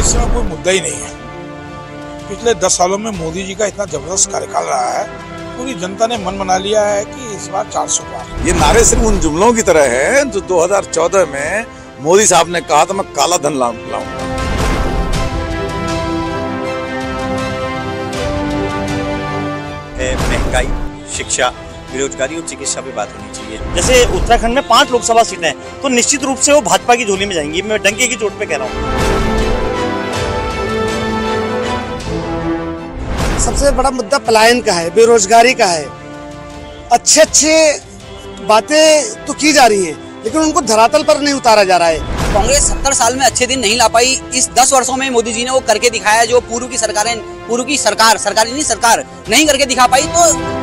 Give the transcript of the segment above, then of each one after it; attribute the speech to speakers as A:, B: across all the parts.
A: भविष्य में कोई मुद्दा ही नहीं है। पिछले 10 सालों में मोदी जी का इतना जबरदस्त कार्यकाल रहा है, पूरी जनता ने मन बना लिया है कि इस बार 400 पार।
B: ये नारे सिर्फ उन जुमलों की तरह है जो 2014 में मोदी साहब ने कहा था मैं काला धन लाऊंगा।
C: महंगाई, शिक्षा, बेरोजगारी और चिकित्सा पे बात होनी चाहिए। जैसे उत्तराखंड में 5 लोकसभा सीटें हैं तो निश्चित रूप से वो भाजपा की झोली में जाएंगी, मैं डंके की चोट पे कह रहा हूँ।
D: सबसे बड़ा मुद्दा पलायन का है, बेरोजगारी का है। अच्छे बातें तो की जा रही हैं, लेकिन उनको धरातल पर नहीं उतारा जा रहा है।
E: कांग्रेस 70 साल में अच्छे दिन नहीं ला पाई। इस 10 वर्षों में मोदी जी ने वो करके दिखाया जो पूर्व की सरकार नहीं करके दिखा पाई। तो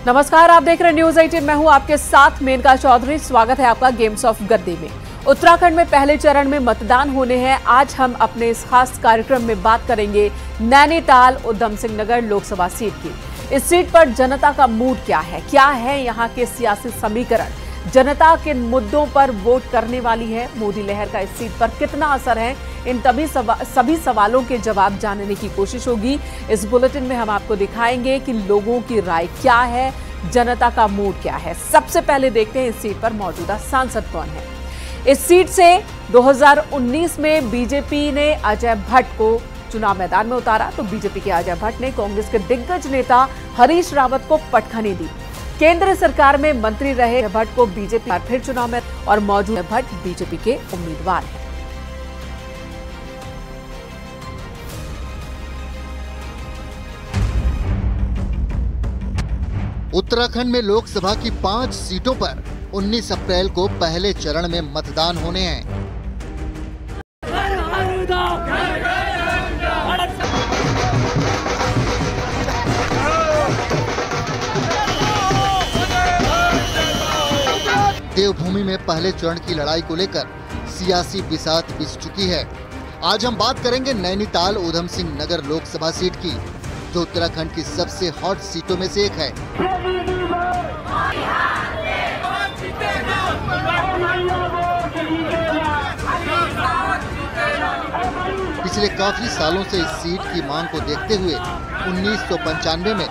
F: नमस्कार, आप देख रहे हैं न्यूज 18। मैं हूं आपके साथ मेनका चौधरी। स्वागत है आपका गेम्स ऑफ गद्दी में। उत्तराखंड में पहले चरण में मतदान होने हैं। आज हम अपने इस खास कार्यक्रम में बात करेंगे नैनीताल उधम सिंह नगर लोकसभा सीट की। इस सीट पर जनता का मूड क्या है यहाँ के सियासी समीकरण, जनता किन मुद्दों पर वोट करने वाली है, मोदी लहर का इस सीट पर कितना असर है, इन सभी सवालों के जवाब जानने की कोशिश होगी। इस बुलेटिन में हम आपको दिखाएंगे कि लोगों की राय क्या है, जनता का मूड क्या है। सबसे पहले देखते हैं इस सीट पर मौजूदा सांसद कौन है। इस सीट से 2019 में बीजेपी ने अजय भट्ट को चुनाव मैदान में उतारा तो बीजेपी के अजय भट्ट ने कांग्रेस के दिग्गज नेता हरीश रावत को पटखनी दी। केंद्र सरकार में मंत्री रहे भट्ट को बीजेपी फिर चुनाव में और मौजूदा भट्ट बीजेपी के उम्मीदवार हैं।
G: उत्तराखंड में लोकसभा की 5 सीटों पर 19 अप्रैल को पहले चरण में मतदान होने हैं। देवभूमि में पहले चरण की लड़ाई को लेकर सियासी बिसात बिछ चुकी है। आज हम बात करेंगे नैनीताल उधम सिंह नगर लोकसभा सीट की, जो उत्तराखंड की सबसे हॉट सीटों में से एक है। पिछले काफी सालों से इस सीट की मांग को देखते हुए 1995 में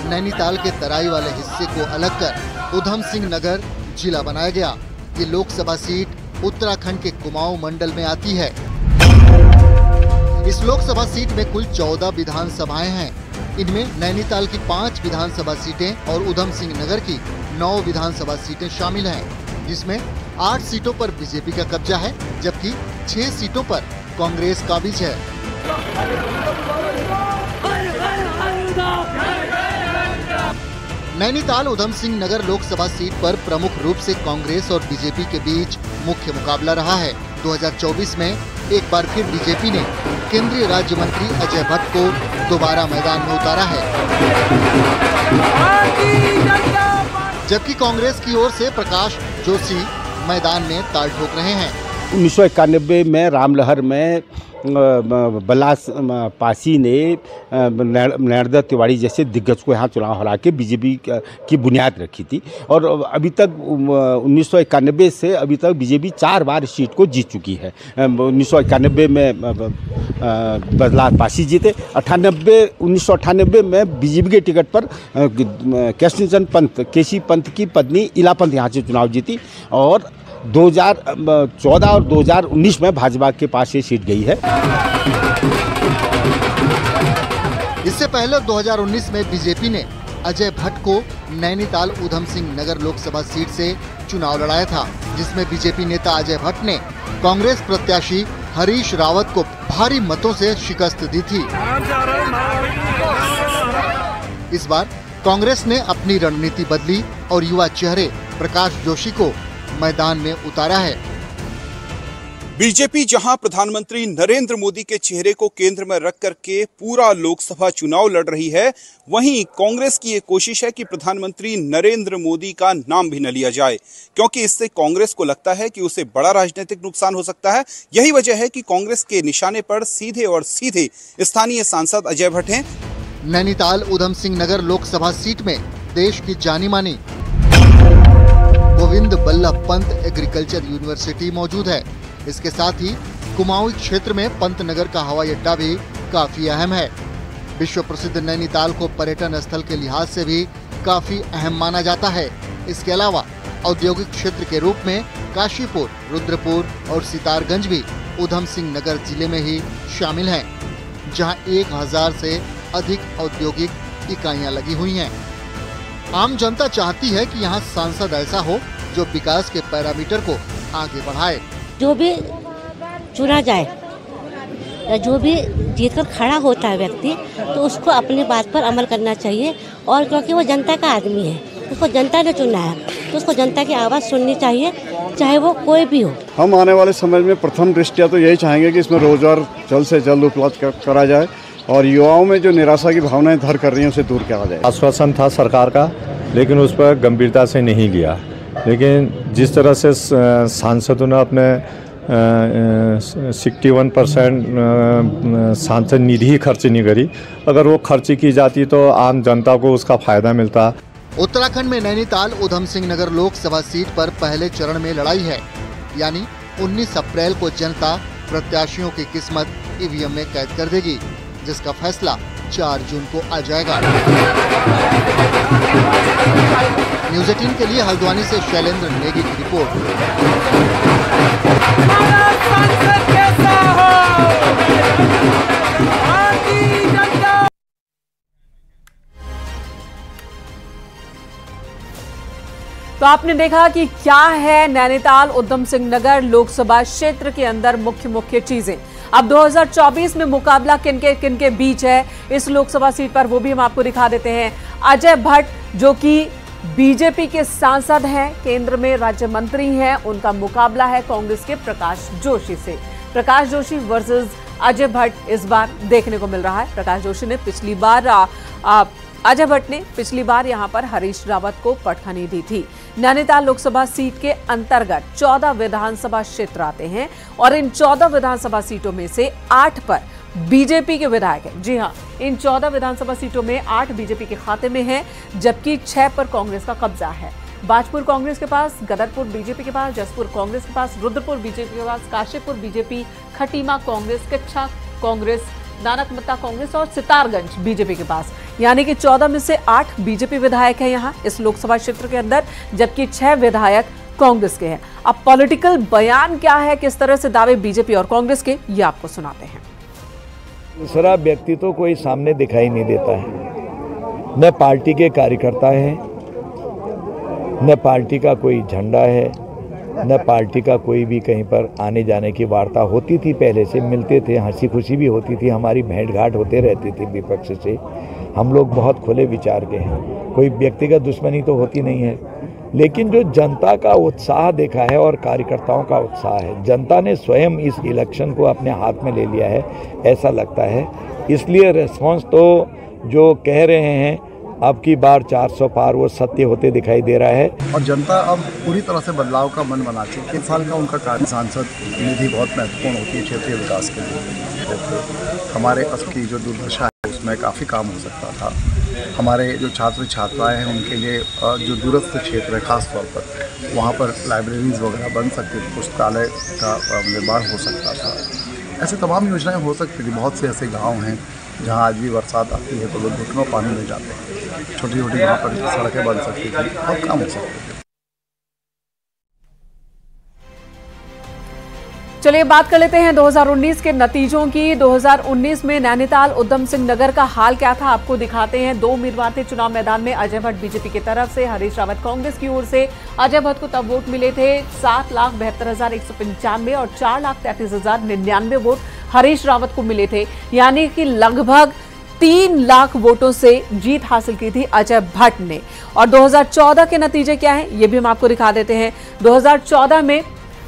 G: नैनीताल के तराई वाले हिस्से को अलग कर उधम सिंह नगर जिला बनाया गया। ये लोकसभा सीट उत्तराखंड के कुमाऊं मंडल में आती है। इस लोकसभा सीट में कुल 14 विधानसभाएं हैं। इनमें नैनीताल की 5 विधानसभा सीटें और उधम सिंह नगर की 9 विधानसभा सीटें शामिल हैं, जिसमें 8 सीटों पर बीजेपी का कब्जा है, जबकि 6 सीटों पर कांग्रेस काबिज है। नैनीताल उधम सिंह नगर लोकसभा सीट पर प्रमुख रूप से कांग्रेस और बीजेपी के बीच मुख्य मुकाबला रहा है। 2024 में एक बार फिर बीजेपी ने केंद्रीय राज्य मंत्री अजय भट्ट को दोबारा मैदान में उतारा है, जबकि कांग्रेस की ओर से प्रकाश जोशी मैदान में ताल ठोक रहे हैं।
H: 1991 में रामलहर में बलास पासी ने नर्मदा तिवारी जैसे दिग्गज को यहाँ चुनाव हरा के बीजेपी की बुनियाद रखी थी और अभी तक 1991 से अभी तक बीजेपी 4 बार इस सीट को जीत चुकी है। 1991 में बलास पासी जीते, 1998 में बीजेपी के टिकट पर केसी पंत की पत्नी इला पंत यहाँ से चुनाव जीती और 2014 और 2019 में भाजपा के पास ये सीट गई है।
G: इससे पहले 2019 में बीजेपी ने अजय भट्ट को नैनीताल उधम सिंह नगर लोकसभा सीट से चुनाव लड़ाया था, जिसमें बीजेपी नेता अजय भट्ट ने कांग्रेस प्रत्याशी हरीश रावत को भारी मतों से शिकस्त दी थी। इस बार कांग्रेस ने अपनी रणनीति बदली और युवा चेहरे प्रकाश जोशी को मैदान में उतारा है।
I: बीजेपी जहां प्रधानमंत्री नरेंद्र मोदी के चेहरे को केंद्र में रख करके पूरा लोकसभा चुनाव लड़ रही है, वहीं कांग्रेस की ये कोशिश है कि प्रधानमंत्री नरेंद्र मोदी का नाम भी न लिया जाए, क्योंकि इससे कांग्रेस को लगता है कि उसे बड़ा राजनीतिक नुकसान हो सकता है। यही वजह है कि कांग्रेस के निशाने पर सीधे और सीधे स्थानीय सांसद अजय भट्ट हैं।
G: नैनीताल उधम सिंह नगर लोकसभा सीट में देश की जानी मानी गोविंद बल्लभ पंत एग्रीकल्चर यूनिवर्सिटी मौजूद है। इसके साथ ही कुमाऊं क्षेत्र में पंत नगर का हवाई अड्डा भी काफी अहम है। विश्व प्रसिद्ध नैनीताल को पर्यटन स्थल के लिहाज से भी काफी अहम माना जाता है। इसके अलावा औद्योगिक क्षेत्र के रूप में काशीपुर, रुद्रपुर और सितारगंज भी उधम सिंह नगर जिले में ही शामिल हैं, जहां 1000 से अधिक औद्योगिक इकाइयां लगी हुई हैं। आम जनता चाहती है कि यहां सांसद ऐसा हो जो विकास के पैरामीटर को आगे बढ़ाए।
J: जो भी चुना जाए या जो भी जीतकर खड़ा होता है व्यक्ति, तो उसको अपनी बात पर अमल करना चाहिए। और क्योंकि वो जनता का आदमी है, उसको जनता ने चुना है, तो उसको जनता की आवाज़ सुननी चाहिए, चाहे वो कोई भी हो।
K: हम आने वाले समय में प्रथम दृष्टया तो यही चाहेंगे कि इसमें रोजगार जल्द से जल्द उपलब्ध करा जाए और युवाओं में जो निराशा की भावनाएं घर कर रही हैं उसे दूर किया जाए।
L: आश्वासन था सरकार का, लेकिन उस पर गंभीरता से नहीं लिया। लेकिन जिस तरह से सांसदों ने अपने 61% सांसद निधि ही खर्च नहीं करी, अगर वो खर्च की जाती तो आम जनता को उसका फायदा मिलता।
G: उत्तराखंड में नैनीताल उधम सिंह नगर लोकसभा सीट पर पहले चरण में लड़ाई है, यानी 19 अप्रैल को जनता प्रत्याशियों की किस्मत ईवीएम में कैद कर देगी, जिसका फैसला 4 जून को आ जाएगा। न्यूज़ 18 के लिए हल्द्वानी से शैलेंद्र नेगी की रिपोर्ट।
F: तो आपने देखा कि क्या है नैनीताल उधम सिंह नगर लोकसभा क्षेत्र के अंदर मुख्य चीजें। अब 2024 में मुकाबला किनके बीच है इस लोकसभा सीट पर, वो भी हम आपको दिखा देते हैं। अजय भट्ट जो कि बीजेपी के सांसद हैं, केंद्र में राज्य मंत्री हैं, उनका मुकाबला है कांग्रेस के प्रकाश जोशी से। प्रकाश जोशी वर्सेस अजय भट्ट इस बार देखने को मिल रहा है। प्रकाश जोशी ने पिछली बार अजय भट्ट ने पिछली बार यहां पर हरीश रावत को पटखनी दी थी। नैनीताल लोकसभा सीट के अंतर्गत 14 विधानसभा क्षेत्र आते हैं और इन 14 विधानसभा सीटों में से 8 पर बीजेपी के विधायक हैं। जी हां, इन 14 विधानसभा सीटों में 8 बीजेपी के खाते में हैं, जबकि 6 पर कांग्रेस का कब्जा है। बाजपुर कांग्रेस के पास, गदरपुर बीजेपी के पास, जसपुर कांग्रेस के पास, रुद्रपुर बीजेपी के पास, काशीपुर बीजेपी, खटीमा कांग्रेस, कच्छा कांग्रेस, नानकमत्ता कांग्रेस और सितारगंज बीजेपी के पास। यानी कि 14 में से 8 बीजेपी विधायक हैं यहाँ इस लोकसभा क्षेत्र के अंदर, जबकि 6 विधायक कांग्रेस के हैं। अब पॉलिटिकल बयान क्या है, किस तरह से दावे बीजेपी और कांग्रेस के, ये आपको सुनाते हैं।
M: दूसरा व्यक्ति तो कोई सामने दिखाई नहीं देता है, न पार्टी के कार्यकर्ता है, न पार्टी का कोई झंडा है, न पार्टी का कोई भी कहीं पर आने जाने की वार्ता होती थी। पहले से मिलते थे, हंसी खुशी भी होती थी, हमारी भेंट घाट होते रहती थी विपक्ष से। हम लोग बहुत खुले विचार के हैं, कोई व्यक्तिगत दुश्मनी तो होती नहीं है। लेकिन जो जनता का उत्साह देखा है और कार्यकर्ताओं का उत्साह है, जनता ने स्वयं इस इलेक्शन को अपने हाथ में ले लिया है ऐसा लगता है। इसलिए रिस्पॉन्स तो जो कह रहे हैं अब की बार 400 पार, वो सत्य होते दिखाई दे रहा है।
N: और जनता अब पूरी तरह से बदलाव का मन बना चुकी है। 1 साल का उनका कार्य सांसद निधि बहुत महत्वपूर्ण होती है क्षेत्रीय विकास के लिए। हमारे अब की जो दुर्दशा है उसमें काफ़ी काम हो सकता था। हमारे जो छात्र छात्राएं हैं उनके लिए जो दूरस्थ क्षेत्र है खास तौर पर, वहाँ पर लाइब्रेरीज वगैरह बन सकती थी, पुस्तकालय का निर्माण हो सकता था। ऐसे तमाम योजनाएं हो सकती थी। बहुत से ऐसे गांव हैं जहां आज भी बरसात आती है तो लोग घुटनों पानी में जाते हैं। छोटी छोटी वहाँ पर सड़कें बन सकती थी, बहुत काम हो सकते थे।
F: चलिए बात कर लेते हैं 2019 के नतीजों की। 2019 में नैनीताल उधम सिंह नगर का हाल क्या था आपको दिखाते हैं। 2 उम्मीदवार थे चुनाव मैदान में, अजय भट्ट बीजेपी की तरफ से, हरीश रावत कांग्रेस की ओर से। अजय भट्ट को तब वोट मिले थे 7,72,195 और 4,33,099 वोट हरीश रावत को मिले थे। यानी कि लगभग 3 लाख वोटों से जीत हासिल की थी अजय भट्ट ने। और 2014 के नतीजे क्या हैं ये भी हम आपको दिखा देते हैं। 2014 में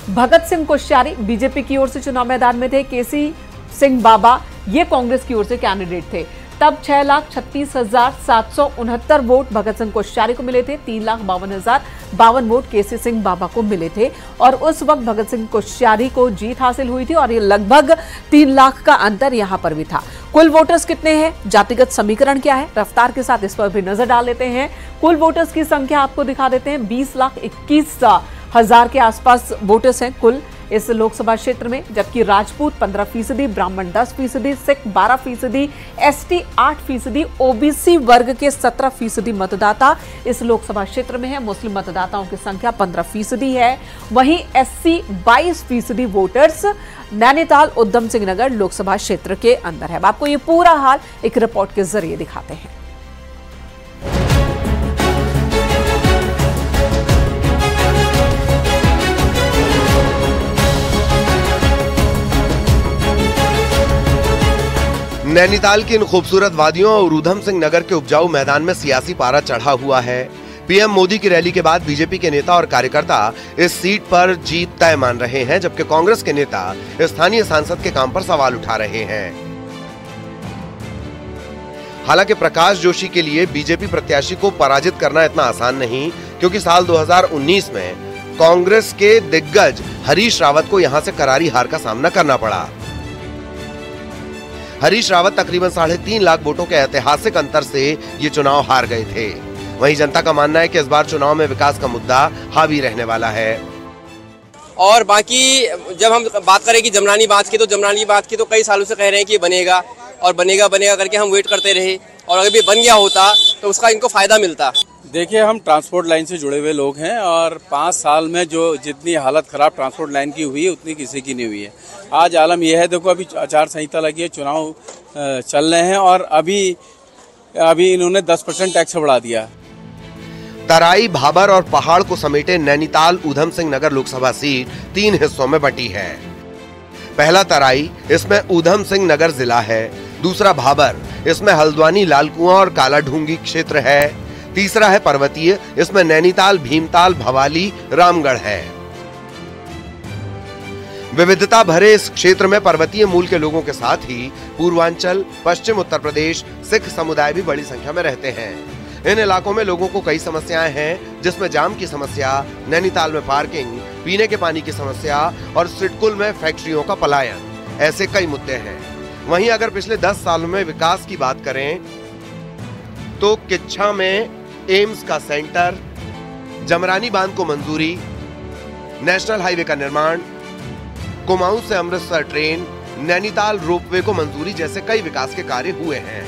F: भगत सिंह कोश्यारी बीजेपी की ओर से चुनाव मैदान में थे, केसी सिंह बाबा ये कांग्रेस की ओर से कैंडिडेट थे। तब 6,36,769 वोट भगत सिंह कोश्यारी को मिले थे, 3,52,052 वोट केसी सिंह बाबा को मिले थे। और उस वक्त भगत सिंह कोश्यारी को जीत हासिल हुई थी और ये लगभग 3 लाख का अंतर यहां पर भी था। कुल वोटर्स कितने हैं, जातिगत समीकरण क्या है, रफ्तार के साथ इस पर भी नजर डाल लेते हैं। कुल वोटर्स की संख्या आपको दिखा देते हैं, 20,21,000 के आसपास वोटर्स हैं कुल इस लोकसभा क्षेत्र में, जबकि राजपूत 15%, ब्राह्मण 10%, सिख 12%, एसटी 8%, ओबीसी वर्ग के 17% मतदाता इस लोकसभा क्षेत्र में है। मुस्लिम मतदाताओं की संख्या 15% है। वहीं एससी 22% वोटर्स नैनीताल उधम सिंह नगर लोकसभा क्षेत्र के अंदर है। आपको ये पूरा हाल एक रिपोर्ट के जरिए दिखाते हैं।
O: नैनीताल की इन खूबसूरत वादियों और उधम सिंह नगर के उपजाऊ मैदान में सियासी पारा चढ़ा हुआ है। पीएम मोदी की रैली के बाद बीजेपी के नेता और कार्यकर्ता इस सीट पर जीत तय मान रहे हैं, जबकि कांग्रेस के नेता स्थानीय सांसद के काम पर सवाल उठा रहे हैं। हालांकि प्रकाश जोशी के लिए बीजेपी प्रत्याशी को पराजित करना इतना आसान नहीं, क्योंकि साल 2019 में कांग्रेस के दिग्गज हरीश रावत को यहां से करारी हार का सामना करना पड़ा। हरीश रावत तकरीबन 3.5 लाख वोटों के ऐतिहासिक अंतर से ये चुनाव हार गए थे। वहीं जनता का मानना है कि इस बार चुनाव में विकास का मुद्दा हावी रहने वाला है।
P: और बाकी जब हम बात करें कि जमरानी बांध की, तो जमरानी बांध की तो कई सालों से कह रहे हैं कि बनेगा और बनेगा बनेगा करके हम वेट करते रहे, और अगर भी बन गया होता तो उसका इनको फायदा मिलता।
Q: देखिए, हम ट्रांसपोर्ट लाइन से जुड़े हुए लोग हैं और 5 साल में जो जितनी हालत खराब ट्रांसपोर्ट लाइन की हुई है उतनी किसी की नहीं हुई है। आज आलम यह है, देखो अभी आचार संहिता लगी है, चुनाव चल रहे हैं और अभी इन्होंने 10% टैक्स बढ़ा दिया।
O: तराई, भाबर और पहाड़ को समेटे नैनीताल उधम सिंह नगर लोकसभा सीट 3 हिस्सों में बटी है। पहला तराई, इसमें उधम सिंह नगर जिला है। दूसरा भाबर, इसमें हल्द्वानी, लालकुआं और काला ढूंगी क्षेत्र है। तीसरा है पर्वतीय, इसमें नैनीताल, भीमताल, भवाली, रामगढ़ है। विविधता भरे इस क्षेत्र में पर्वतीय मूल के लोगों के साथ ही पूर्वांचल, पश्चिम उत्तर प्रदेश सिख समुदाय भी बड़ी संख्या में रहते हैं। इन इलाकों में लोगों को कई समस्याएं हैं, जिसमें जाम की समस्या, नैनीताल में पार्किंग, पीने के पानी की समस्या और सिडकुल में फैक्ट्रियों का पलायन, ऐसे कई मुद्दे हैं। वहीं अगर पिछले 10 सालों में विकास की बात करें तो किच्छा में एम्स का सेंटर, जमरानी बांध को मंजूरी, नेशनल हाईवे का निर्माण, कुमाऊं से अमृतसर ट्रेन, नैनीताल रोपवे को मंजूरी जैसे कई विकास के कार्य हुए हैं।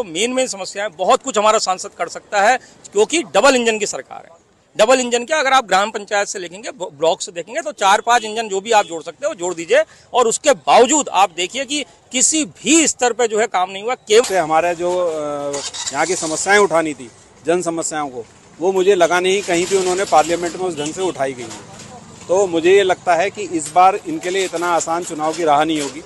R: मेन समस्याएं बहुत कुछ हमारा सांसद कर सकता है, क्योंकि डबल इंजन की सरकार है। डबल इंजन क्या, अगर आप ग्राम पंचायत से देखेंगे, ब्लॉक से देखेंगे तो 4-5 इंजन जो भी आप जोड़ सकते हो जोड़ दीजिए, और उसके बावजूद आप देखिए कि किसी भी स्तर पे जो है काम नहीं हुआ।
S: केवल हमारे जो यहाँ की समस्याएं उठानी थी, जन समस्याओं को, वो मुझे लगा नहीं कहीं भी उन्होंने पार्लियामेंट में उस ढंग से उठाई गई है। तो मुझे ये लगता है कि इस बार इनके लिए इतना आसान चुनाव की राह नहीं होगी।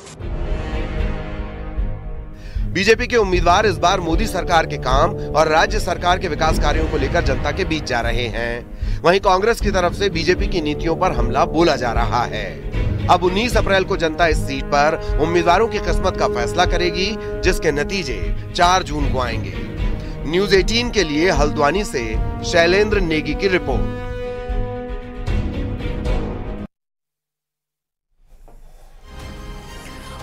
O: बीजेपी के उम्मीदवार इस बार मोदी सरकार के काम और राज्य सरकार के विकास कार्यों को लेकर जनता के बीच जा रहे हैं। वहीं कांग्रेस की तरफ से बीजेपी की नीतियों पर हमला बोला जा रहा है। अब 19 अप्रैल को जनता इस सीट पर उम्मीदवारों की किस्मत का फैसला करेगी, जिसके नतीजे 4 जून को आएंगे। न्यूज़ 18 के लिए हल्द्वानी से शैलेंद्र नेगी की रिपोर्ट।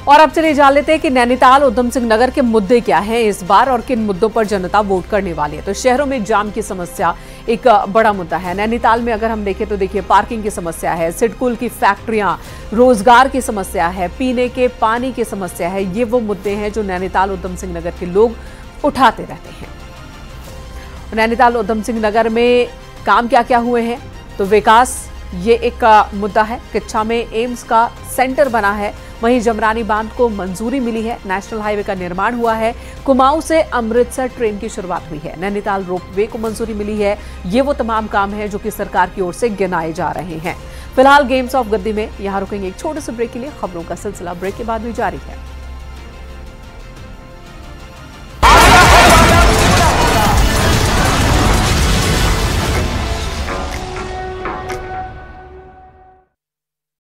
F: और अब चलिए जान लेते हैं कि नैनीताल उधम सिंह नगर के मुद्दे क्या हैं इस बार और किन मुद्दों पर जनता वोट करने वाली है। तो शहरों में जाम की समस्या एक बड़ा मुद्दा है। नैनीताल में अगर हम देखें तो देखिए, पार्किंग की समस्या है, सिडकुल की फैक्ट्रियां, रोजगार की समस्या है, पीने के पानी की समस्या है। ये वो मुद्दे हैं जो नैनीताल उधम सिंह नगर के लोग उठाते रहते हैं। नैनीताल उधम सिंह नगर में काम क्या क्या हुए हैं, तो विकास ये एक मुद्दा है। किच्छा में एम्स का सेंटर बना है, वहीं जमरानी बांध को मंजूरी मिली है, नेशनल हाईवे का निर्माण हुआ है, कुमाऊं से अमृतसर ट्रेन की शुरुआत हुई है, नैनीताल रोपवे को मंजूरी मिली है। ये वो तमाम काम है जो कि सरकार की ओर से गिनाए जा रहे हैं। फिलहाल गेम्स ऑफ गद्दी में यहां रुकेंगे एक छोटे से ब्रेक के लिए। खबरों का सिलसिला ब्रेक के बाद भी जारी है।